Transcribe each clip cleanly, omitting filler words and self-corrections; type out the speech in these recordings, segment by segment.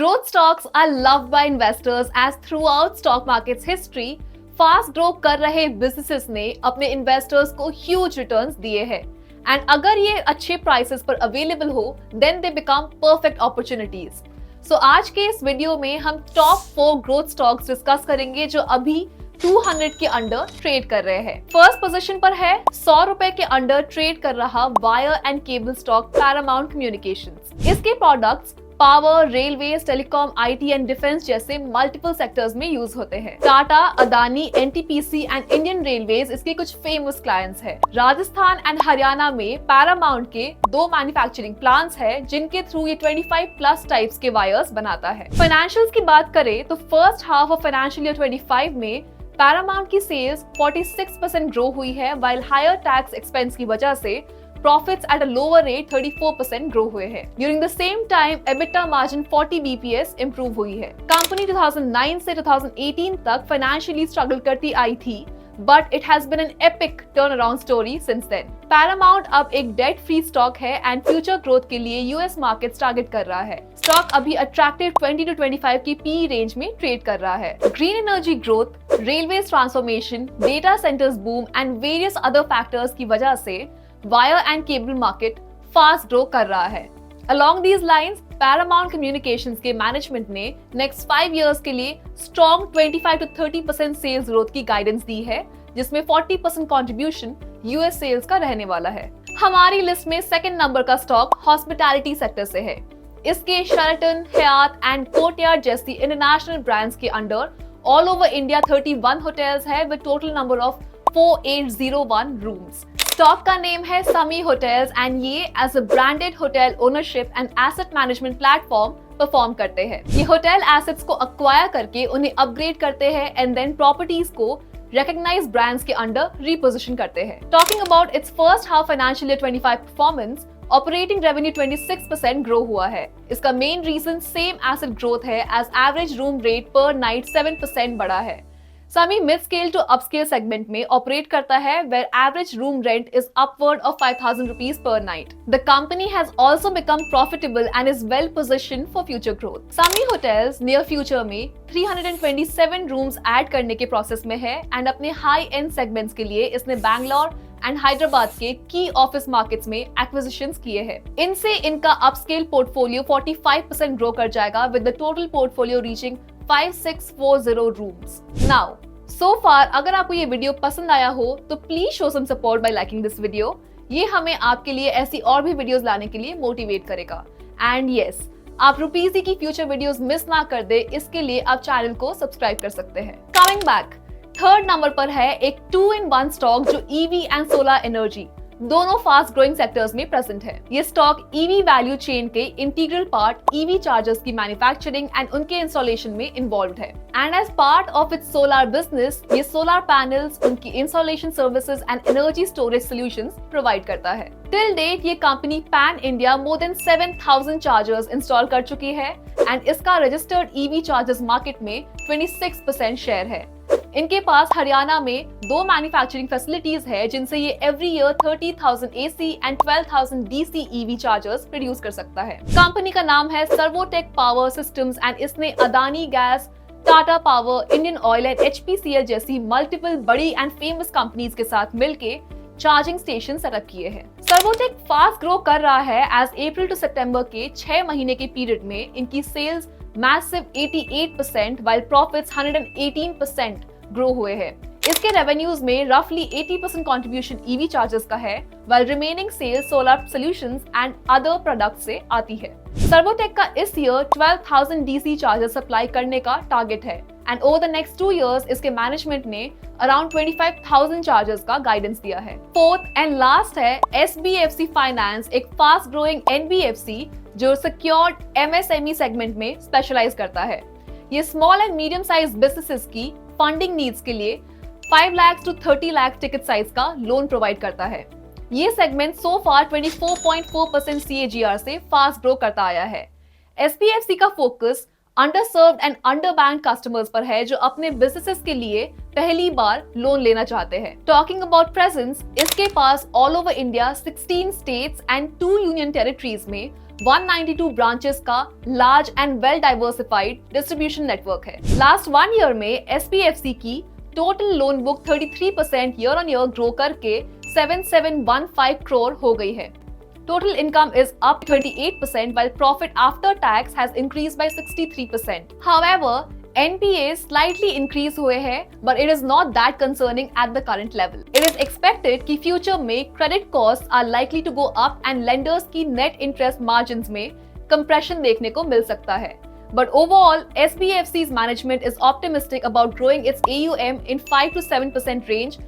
Growth stocks are loved by investors as throughout stock market's history, fast grow कर रहे businesses ने अपने investors को ह्यूज रिटर्न्स दिए हैं एंड अगर ये अच्छे प्राइसेस पर अवेलेबल हो then they become perfect opportunities. So आज के इस वीडियो में हम टॉप 4 ग्रोथ स्टॉक्स डिस्कस करेंगे जो अभी 200 के अंडर ट्रेड कर रहे हैं। फर्स्ट पोजीशन पर है 100 रुपए के अंडर ट्रेड कर रहा wire and cable stock Paramount communications. इसके products power, railways, telecom, IT and defence जैसे मल्टीपल सेक्टर्स में यूज होते हैं। Tata, Adani, NTPC and Indian railways इसके कुछ फेमस क्लाइंट्स हैं। राजस्थान एंड हरियाणा में पैरामाउंट के 2 मैन्युफैक्चरिंग प्लांट्स हैं जिनके थ्रू ये 25 प्लस टाइप्स के वायर्स बनाता है। फाइनेंशियल्स की बात करें तो first half of financial year 25 में पैरामाउंट की सेल्स 46% ग्रो हुई है, वाइल हायर टैक्स एक्सपेंस की वजह से profits at a lower rate 34% grow हुए हैं। During the same time, EBITDA margin 40 BPS improve हुई है। कंपनी 2009 से 2018 तक फाइनेंशियली स्ट्रगल करती आई थी, but it has been an epic turnaround story since then. Paramount अब एक डेट फ्री स्टॉक है एंड फ्यूचर ग्रोथ के लिए यूएस मार्केट टारगेट कर रहा है। स्टॉक अभी अट्रैक्टिव 20 to 25 की पी रेंज में ट्रेड कर रहा है। Green energy growth, railways transformation, data centres boom and various other factors की वजह से wire and cable market fast grow कर रहा है। Along these lines, Paramount Communications के मैनेजमेंट ने नेक्स्ट 5 इयर्स के लिए स्ट्रॉन्ग 25 to 30% सेल्स ग्रोथ की गाइडेंस दी है, जिसमें 40% कंट्रीब्यूशन यूएस सेल्स का रहने वाला है। हमारी लिस्ट में सेकंड नंबर का स्टॉक हॉस्पिटैलिटी सेक्टर से है। इसके शेराटन, हयात एंड कोर्टयार्ड जैसी इंटरनेशनल ब्रांड्स के under all over India 31 hotels है with total number of 4801 rooms. Stock का नेम है समी होटल्स एंड ये as a branded hotel ownership and asset management platform perform करते हैं। ये होटल एसेट्स को एक्वायर करके उन्हें अपग्रेड करते हैं एंड देन प्रॉपर्टीज को रिकॉग्नाइज्ड ब्रांड्स के अंडर रीपोजिशन करते हैं। Talking about its first half financial year 25 performance, operating revenue 26% grow हुआ है। इसका main reason same asset growth है as average room rate per night 7% बढ़ा है। Semi mid scale to upscale segment में ऑपरेट करता है where average room rent is upward of 5,000 rupees per night. The company has also become profitable and is well positioned for future growth. Samhi hotels near future में 327 rooms add करने के process में है and अपने high and segments के लिए इसने Bangalore and Hyderabad के की ऑफिस मार्केट्स में एक्विजिशंस किए हैं। इनसे इनका अपस्केल पोर्टफोलियो 45% ग्रो कर जाएगा with the total portfolio reaching 5640 rooms. Now so far अगर आपको ये वीडियो पसंद आया हो तो please show some support by liking this video. ये हमें आपके लिए ऐसी और भी वीडियोस लाने के लिए मोटिवेट करेगा। एंड यस, आप रुपीजी की फ्यूचर वीडियोस मिस ना कर दे, इसके लिए आप चैनल को सब्सक्राइब कर सकते हैं। कमिंग बैक, थर्ड नंबर पर है एक 2-in-1 स्टॉक जो ईवी एंड सोलर एनर्जी दोनों फास्ट ग्रोइंग सेक्टर्स में प्रेजेंट है। ये स्टॉक ईवी वैल्यू चेन के इंटीग्रल पार्ट ईवी चार्जर्स की मैन्युफैक्चरिंग एंड उनके इंस्टॉलेशन में इन्वॉल्व है and as part of its solar business ये सोलर पैनल्स, उनकी installation services and energy storage solutions provide करता है। टिल डेट ये कंपनी pan India more than 7,000 chargers install कर चुकी है एंड इसका रजिस्टर्ड ईवी चार्जर्स मार्केट में 26% शेयर है। इनके पास हरियाणा में 2 मैन्युफैक्चरिंग फैसिलिटीज है जिनसे ये every year 30,000 AC and 12,000 DC EV chargers produce कर सकता है। कंपनी का नाम है सर्वोटेक पावर सिस्टम्स एंड इसने Adani gas, Tata power, Indian oil and HPCL जैसी मल्टीपल बड़ी एंड फेमस कंपनीज के साथ मिलकर चार्जिंग स्टेशन सेटअप किए हैं। सर्वोटेक फास्ट ग्रो कर रहा है एज अप्रैल टू सितंबर के 6 महीने के पीरियड में इनकी sales massive 88% while profits 118% grow हुए हैं। इसके रेवेन्यूज में रफली 80% कंट्रीब्यूशन ईवी चार्जर्स का है, while remaining sales solar solutions and other products से आती है। सर्वोटेक का इस ईयर 12,000 डीसी चार्जर सप्लाई करने का टारगेट है and over the next 2 years इसके मैनेजमेंट ने अराउंड 25,000 चार्जर्स का गाइडेंस दिया है। फोर्थ एंड लास्ट है एसबीएफसी फाइनेंस, एक फास्ट ग्रोइंग एनबीएफसी जो सिक्योर्ड एमएसएमई सेगमेंट में स्पेशलाइज करता है। ये small and medium size businesses की फंडिंग नीड्स के लिए 5 lakh to 30 lakh ticket size का लोन प्रोवाइड करता है। ये सेगमेंट सो फार 24.4% CAGR से फास्ट ग्रो करता आया है। एसबीएफसी का फोकस अंडरसर्व्ड एंड अंडरबैंक्ड कस्टमर्स पर है जो अपने बिजनेसेस के लिए पहली बार लोन लेना चाहते हैं। टॉकिंग अबाउट प्रेजेंस, इसके पास all over India 16 states and 2 union territories में 192 ब्रांचेस का large and well diversified distribution network है। लास्ट 1 ईयर में SBFC की total loan book 33% year on year grow करके 7715 करोड़ हो गई है। Total income is up 28% while profit after tax has increased by 63%. However, NPAs slightly increase हुए हैं, but it is not that concerning at the current level. It is expected कि future में credit costs are likely to go up and lenders की net interest margins में compression देखने को मिल सकता है. But overall, SBFC's management is optimistic about growing its AUM in 5 to 7% range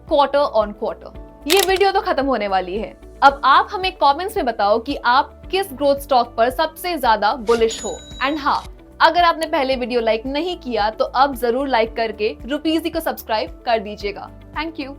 quarter on quarter. ये video तो खत्म होने वाली है। अब आप हमें कमेंट्स में बताओ कि आप किस ग्रोथ स्टॉक पर सबसे ज्यादा बुलिश हो। एंड हाँ, अगर आपने पहले वीडियो लाइक नहीं किया तो अब जरूर लाइक करके रुपीजी को सब्सक्राइब कर दीजिएगा। Thank you.